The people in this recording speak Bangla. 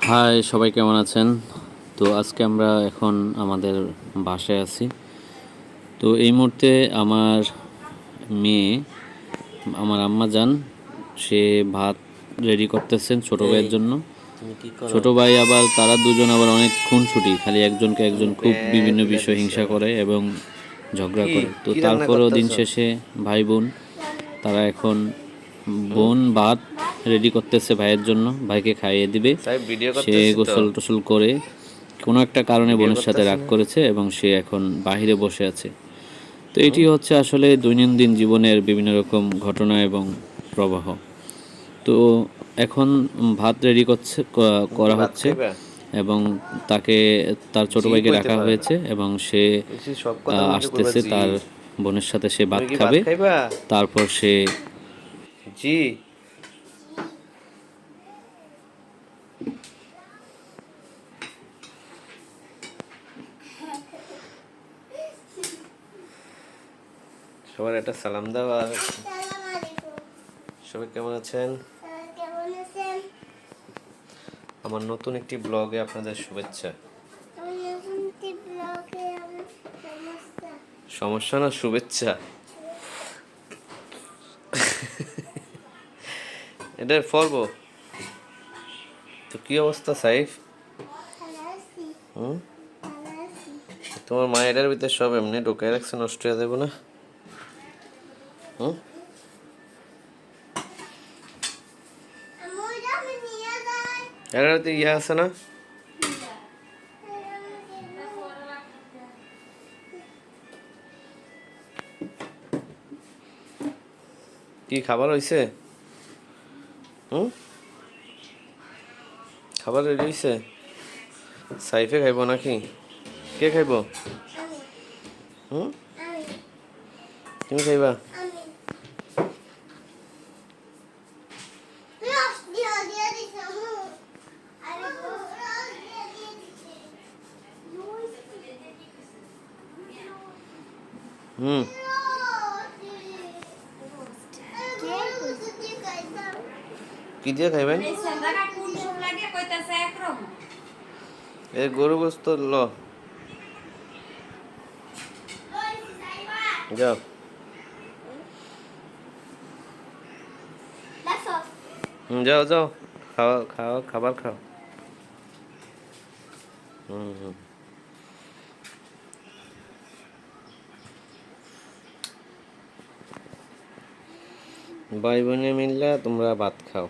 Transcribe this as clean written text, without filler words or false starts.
হাই, সবাই কেমন আছেন? তো আজকে আমরা এখন আমাদের বাসায় আছি। তো এই মুহূর্তে আমার মেয়ে, আমার আম্মা যান, সে ভাত রেডি করতেছেন ছোট ভাইয়ের জন্য। তুমি কি করো? ছোট ভাই আবার তারা দুজন আবার অনেক খুনসুটি, খালি একজনকে একজন খুব বিভিন্ন তুলে বিষয় দিছ হিংসা করে এবং ঝগড়া কি করে। তো কি রান্না তারপরেও দিন করতেছ? শেষে ভাই বোন তারা এখন বোন ভাত রেডি করতেছে ভাইয়ের জন্য, ভাইকে খাইয়ে দিবে। সাহেব ভিডিও সে করতেছি তো। গোসল টোসল করে কোনো একটা কারণে ভিডিও বোনের সাথে করতেছি রাগ না। করেছে এবং সে এখন বাহিরে বসে আছে। তো এটি হুম? হচ্ছে আসলে দৈনন্দিন জীবনের বিভিন্ন রকম ঘটনা এবং প্রবাহ। তো এখন ভাত রেডি তুমি কি করা ভাত হচ্ছে খাইবা? এবং তাকে, তার ছোট জি ভাইকে কইতে ডাকা পারে না। হয়েছে এবং সে বলছি সব কথার মধ্যে কইবা আসতেছে, জি। তার বোনের সাথে সে তুমি ভাত কি ভাত খাবে। খাইবা? তারপর সে জি। সবার একটা সালাম দাও আর সবাই কেমন আছেন? আমার নতুন একটি ব্লগে আপনাদের শুভেচ্ছা। সমস্যা না, শুভেচ্ছা। এটা পড়ব। তো কি অবস্থা সাইফ? হুম? তোমার মায়ের ভিতরে সব এমনি ঢোকায় রাখছে, নষ্ট হয়ে যাবো না? হুম? এর ভিতরে ইয়ে আছে না? কি খাবার হইছে? হুম? খাবার রেডি হইছে? সাইফে খাইব নাকি? কে খাইব? হুম? তুমি খাইবা? হুম। কি দিয়ে খাইবেন? এ গরু গোস্ত ল। যাও। যাও যাও, খাওয়া খাওয়া, খাবার খাও। হুম হুম। ভাই বোনে মিললা তোমরা ভাত খাও।